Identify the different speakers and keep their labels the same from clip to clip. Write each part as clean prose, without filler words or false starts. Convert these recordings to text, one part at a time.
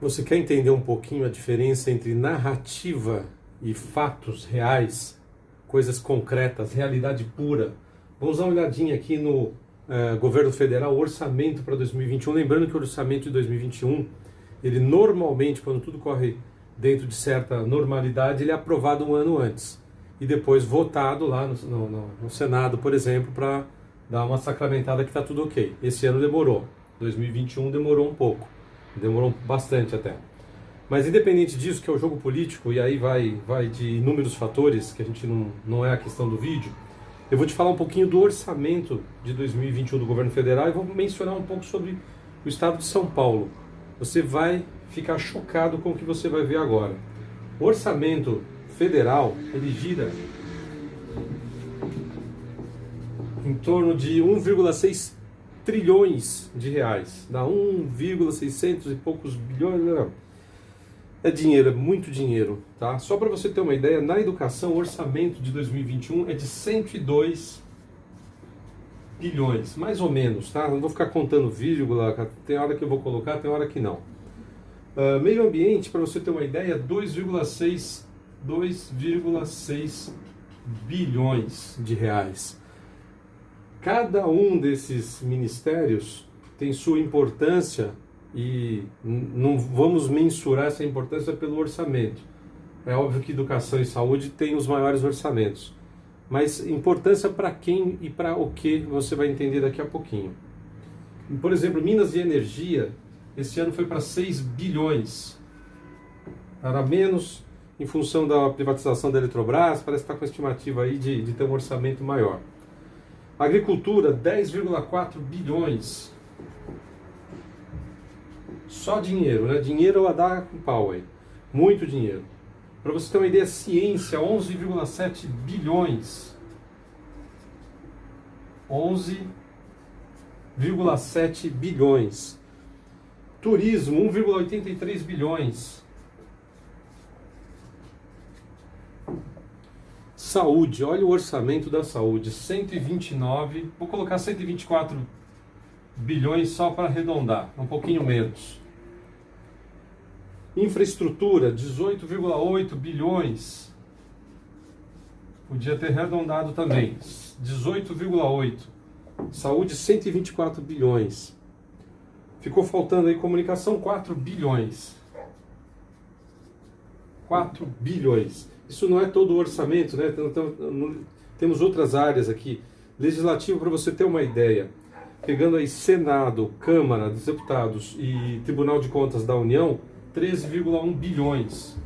Speaker 1: Você quer entender um pouquinho a diferença entre narrativa e fatos reais, coisas concretas, realidade pura? Vamos dar uma olhadinha aqui no governo federal, orçamento para 2021. Lembrando que o orçamento de 2021, ele normalmente, quando tudo corre dentro de certa normalidade, ele é aprovado um ano antes e depois votado lá no Senado, por exemplo, para dar uma sacramentada que está tudo ok. Esse ano demorou, 2021 demorou um pouco. Demorou bastante até. Mas independente disso, que é o jogo político, e aí vai de inúmeros fatores, que a gente não é a questão do vídeo, eu vou te falar um pouquinho do orçamento de 2021 do governo federal e vou mencionar um pouco sobre o estado de São Paulo. Você vai ficar chocado com o que você vai ver agora. O orçamento federal, ele gira em torno de 1,6 trilhões de reais, dá 1,600 e poucos bilhões, não. É dinheiro, é muito dinheiro, tá? Só para você ter uma ideia, na educação o orçamento de 2021 é de 102 bilhões, mais ou menos, tá? Não vou ficar contando vírgula, tem hora que eu vou colocar, tem hora que não. Meio ambiente, para você ter uma ideia, 2,6 bilhões de reais. Cada um desses ministérios tem sua importância e não vamos mensurar essa importância pelo orçamento. É óbvio que educação e saúde têm os maiores orçamentos, mas importância para quem e para o que você vai entender daqui a pouquinho. Por exemplo, Minas e Energia, esse ano foi para 6 bilhões. Era menos em função da privatização da Eletrobras, parece que está com a estimativa aí de ter um orçamento maior. Agricultura, 10,4 bilhões. Só dinheiro, né? Dinheiro a dar com pau aí. Muito dinheiro. Para você ter uma ideia, ciência, 11,7 bilhões. 11,7 bilhões. Turismo, 1,83 bilhões. Saúde, olha o orçamento da saúde, 129, vou colocar 124 bilhões só para arredondar, um pouquinho menos. Infraestrutura, 18,8 bilhões, podia ter arredondado também, 18,8. Saúde, 124 bilhões. Ficou faltando aí comunicação, 4 bilhões. 4 bilhões. Isso não é todo o orçamento, né? Então, temos outras áreas aqui. Legislativo, para você ter uma ideia, pegando aí Senado, Câmara dos Deputados e Tribunal de Contas da União, 13,1 bilhões.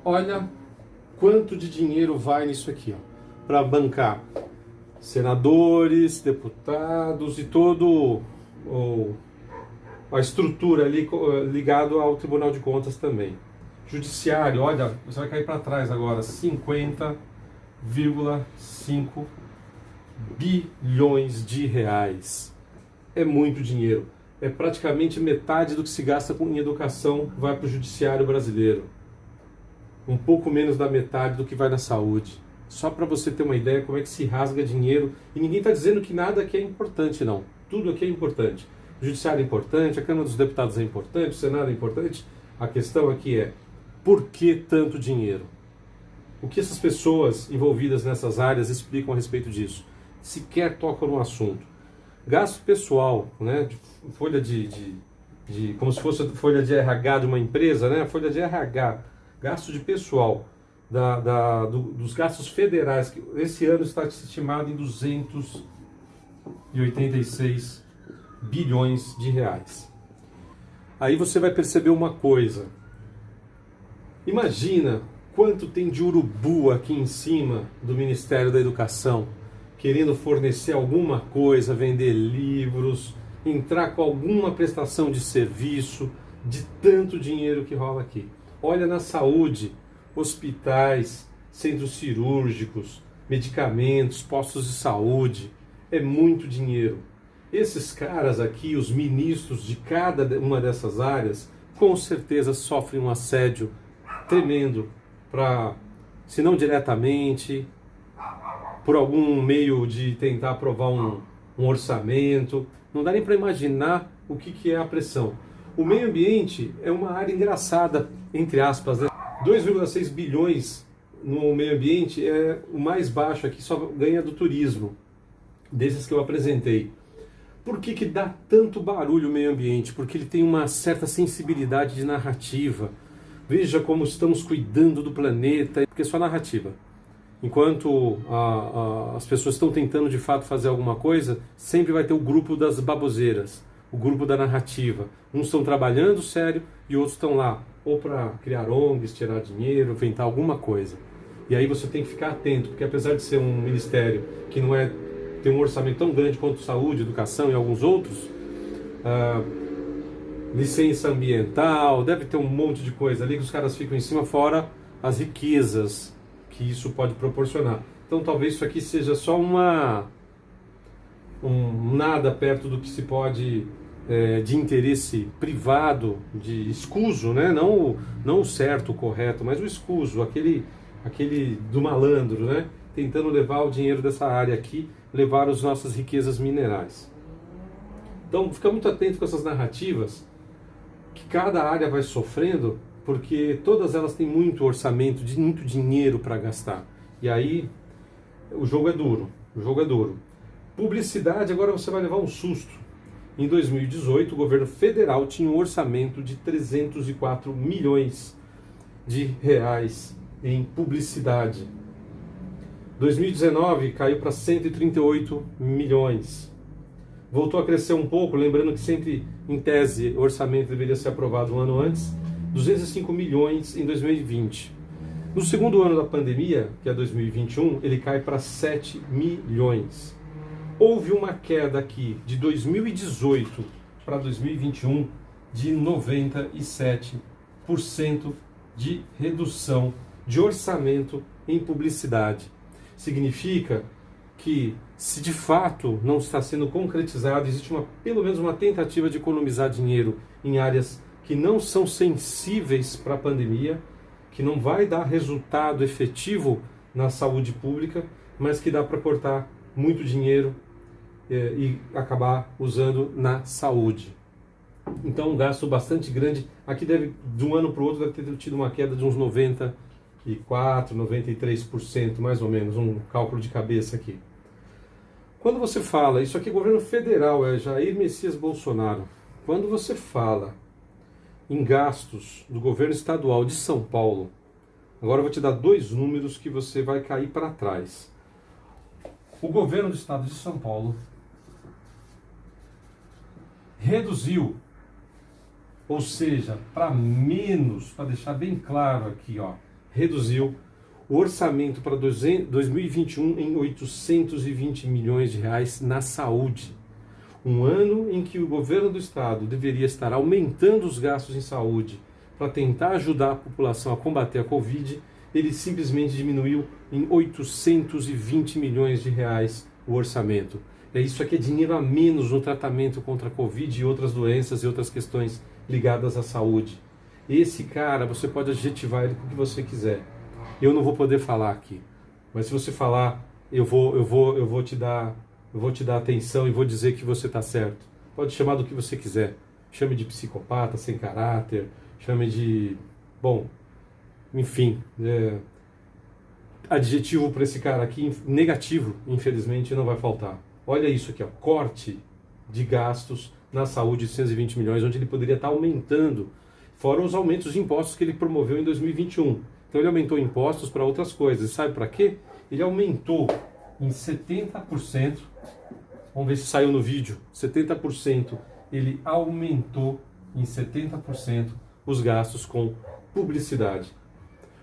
Speaker 1: Olha quanto de dinheiro vai nisso aqui, para bancar senadores, deputados e todo a estrutura ali ligado ao Tribunal de Contas também. Judiciário, olha, você vai cair para trás agora, 50,5 bilhões de reais. É muito dinheiro. É praticamente metade do que se gasta em educação vai para o judiciário brasileiro. Um pouco menos da metade do que vai na saúde. Só para você ter uma ideia como é que se rasga dinheiro. E ninguém está dizendo que nada aqui é importante, não. Tudo aqui é importante. O judiciário é importante, a Câmara dos Deputados é importante, o Senado é importante. A questão aqui é, por que tanto dinheiro? O que essas pessoas envolvidas nessas áreas explicam a respeito disso? Sequer tocam no assunto. Gasto pessoal, né? Folha como se fosse a folha de RH de uma empresa, né? Folha de RH, gasto de pessoal, dos gastos federais, que esse ano está estimado em 286 bilhões de reais. Aí você vai perceber uma coisa. Imagina quanto tem de urubu aqui em cima do Ministério da Educação, querendo fornecer alguma coisa, vender livros, entrar com alguma prestação de serviço, de tanto dinheiro que rola aqui. Olha na saúde, hospitais, centros cirúrgicos, medicamentos, postos de saúde, é muito dinheiro. Esses caras aqui, os ministros de cada uma dessas áreas, com certeza sofrem um assédio tremendo, se não diretamente, por algum meio de tentar aprovar um orçamento. Não dá nem para imaginar o que é a pressão. O meio ambiente é uma área engraçada, entre aspas, né? 2,6 bilhões no meio ambiente é o mais baixo aqui, só ganha do turismo, desses que eu apresentei. Por que dá tanto barulho o meio ambiente? Porque ele tem uma certa sensibilidade de narrativa. Veja como estamos cuidando do planeta, porque é só narrativa. Enquanto as pessoas estão tentando de fato fazer alguma coisa, sempre vai ter o grupo das baboseiras, o grupo da narrativa. Uns estão trabalhando sério e outros estão lá, ou para criar ONGs, tirar dinheiro, inventar alguma coisa. E aí você tem que ficar atento, porque apesar de ser um ministério que não tem um orçamento tão grande quanto saúde, educação e alguns outros, licença ambiental, deve ter um monte de coisa ali que os caras ficam em cima, fora as riquezas que isso pode proporcionar. Então talvez isso aqui seja só nada perto do que se pode de interesse privado, de escuso, né? Não o certo, o correto, mas o escuso, aquele do malandro, né? Tentando levar o dinheiro dessa área aqui, levar as nossas riquezas minerais. Então fica muito atento com essas narrativas, que cada área vai sofrendo, porque todas elas têm muito orçamento, muito dinheiro para gastar. E aí o jogo é duro, Publicidade, agora você vai levar um susto. Em 2018, o governo federal tinha um orçamento de 304 milhões de reais em publicidade. 2019 caiu para 138 milhões. Voltou a crescer um pouco, lembrando que sempre, em tese, o orçamento deveria ser aprovado um ano antes. 205 milhões em 2020. No segundo ano da pandemia, que é 2021, ele cai para 7 milhões. Houve uma queda aqui de 2018 para 2021 de 97% de redução de orçamento em publicidade. Significa que, se de fato não está sendo concretizado, existe pelo menos uma tentativa de economizar dinheiro em áreas que não são sensíveis para a pandemia, que não vai dar resultado efetivo na saúde pública, mas que dá para cortar muito dinheiro e acabar usando na saúde. Então um gasto bastante grande. Aqui deve, de um ano para o outro, deve ter tido uma queda de uns 94%, 93%, mais ou menos, um cálculo de cabeça aqui. Quando você fala, isso aqui é governo federal, é Jair Messias Bolsonaro. Quando você fala em gastos do governo estadual de São Paulo, agora eu vou te dar dois números que você vai cair para trás. O governo do estado de São Paulo reduziu, ou seja, para menos, para deixar bem claro aqui, reduziu o orçamento para 2021 em 820 milhões de reais na saúde. Um ano em que o governo do estado deveria estar aumentando os gastos em saúde para tentar ajudar a população a combater a Covid, ele simplesmente diminuiu em 820 milhões de reais o orçamento. Isso aqui é dinheiro a menos no tratamento contra a Covid e outras doenças e outras questões ligadas à saúde. Esse cara, você pode adjetivar ele com o que você quiser. Eu não vou poder falar aqui, mas se você falar, eu vou te dar atenção e vou dizer que você está certo. Pode chamar do que você quiser. Chame de psicopata, sem caráter, chame de... Bom, enfim, adjetivo para esse cara aqui, negativo, infelizmente, não vai faltar. Olha isso aqui, corte de gastos na saúde de 120 milhões, onde ele poderia estar aumentando, fora os aumentos de impostos que ele promoveu em 2021. Então ele aumentou impostos para outras coisas. E sabe para quê? Ele aumentou em 70%, vamos ver se saiu no vídeo, 70%, ele aumentou em 70% os gastos com publicidade.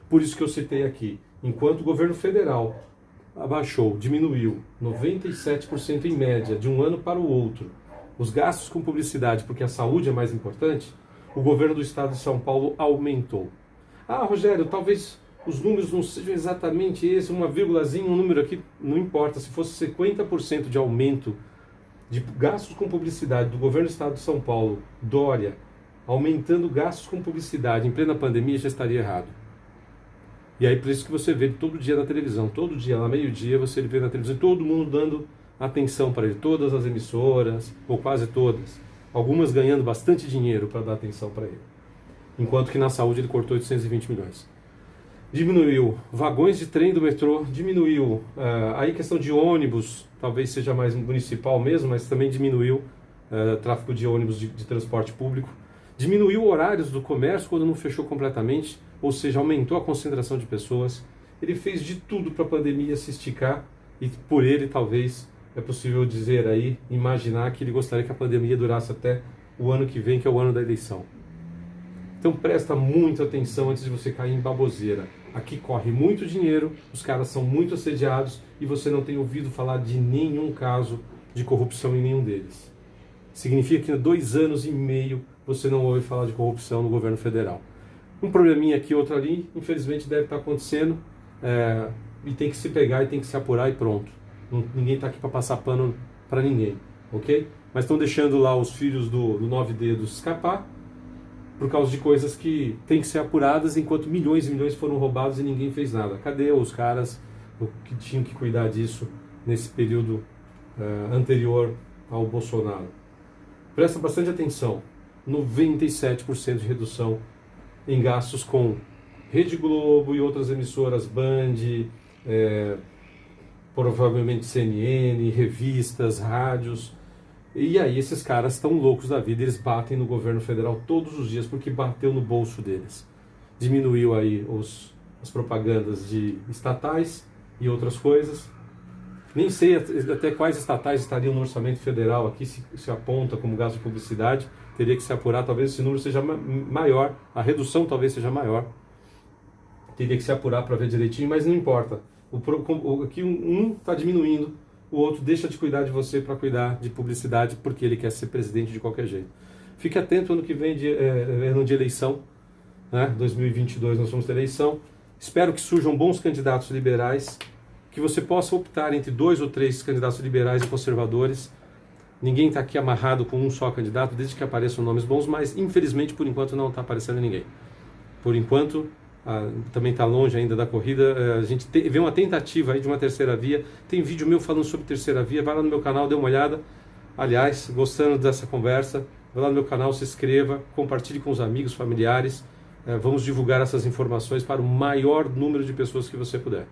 Speaker 1: Por isso que eu citei aqui, enquanto o governo federal abaixou, diminuiu 97% em média de um ano para o outro os gastos com publicidade, porque a saúde é mais importante, o governo do estado de São Paulo aumentou. Ah, Rogério, talvez os números não sejam exatamente esse, uma vírgulazinha, um número aqui, não importa. Se fosse 50% de aumento de gastos com publicidade do governo do estado de São Paulo, Dória, aumentando gastos com publicidade em plena pandemia, já estaria errado. E aí por isso que você vê todo dia na televisão, todo dia, lá meio-dia, você vê na televisão, todo mundo dando atenção para ele, todas as emissoras, ou quase todas. algumas ganhando bastante dinheiro para dar atenção para ele. Enquanto que na saúde ele cortou 820 milhões. Diminuiu vagões de trem do metrô, diminuiu aí questão de ônibus, talvez seja mais municipal mesmo, mas também diminuiu tráfego de ônibus de transporte público, diminuiu horários do comércio quando não fechou completamente, ou seja, aumentou a concentração de pessoas. Ele fez de tudo para a pandemia se esticar e por ele talvez é possível dizer aí, imaginar que ele gostaria que a pandemia durasse até o ano que vem, que é o ano da eleição. Então presta muita atenção antes de você cair em baboseira. Aqui corre muito dinheiro, os caras são muito assediados e você não tem ouvido falar de nenhum caso de corrupção em nenhum deles. Significa que em 2 anos e meio você não ouve falar de corrupção no governo federal. Um probleminha aqui, outro ali, infelizmente deve estar acontecendo e tem que se pegar e tem que se apurar e pronto. Ninguém está aqui para passar pano para ninguém, ok? Mas estão deixando lá os filhos do 9 dedos escapar por causa de coisas que têm que ser apuradas, enquanto milhões e milhões foram roubados e ninguém fez nada. Cadê os caras que tinham que cuidar disso nesse período anterior ao Bolsonaro? Presta bastante atenção, 97% de redução em gastos com Rede Globo e outras emissoras, Band, provavelmente CNN, revistas, rádios. E aí esses caras estão loucos da vida, eles batem no governo federal todos os dias porque bateu no bolso deles. Diminuiu aí as propagandas de estatais e outras coisas. Nem sei até quais estatais estariam no orçamento federal, aqui se aponta como gasto de publicidade, teria que se apurar, talvez esse número seja maior, a redução talvez seja maior, teria que se apurar para ver direitinho, mas não importa. Aqui um está diminuindo, o outro deixa de cuidar de você para cuidar de publicidade porque ele quer ser presidente de qualquer jeito. Fique atento, ano que vem ano de eleição, né? 2022 nós vamos ter eleição. Espero que surjam bons candidatos liberais, que você possa optar entre 2 ou 3 candidatos liberais e conservadores. Ninguém está aqui amarrado com um só candidato, desde que apareçam nomes bons, mas infelizmente por enquanto não está aparecendo ninguém. Por enquanto, também está longe ainda da corrida, a gente vê uma tentativa aí de uma terceira via. Tem vídeo meu falando sobre terceira via, vai lá no meu canal, dê uma olhada. Aliás, gostando dessa conversa, vai lá no meu canal, se inscreva, compartilhe com os amigos, familiares. Vamos divulgar essas informações para o maior número de pessoas que você puder.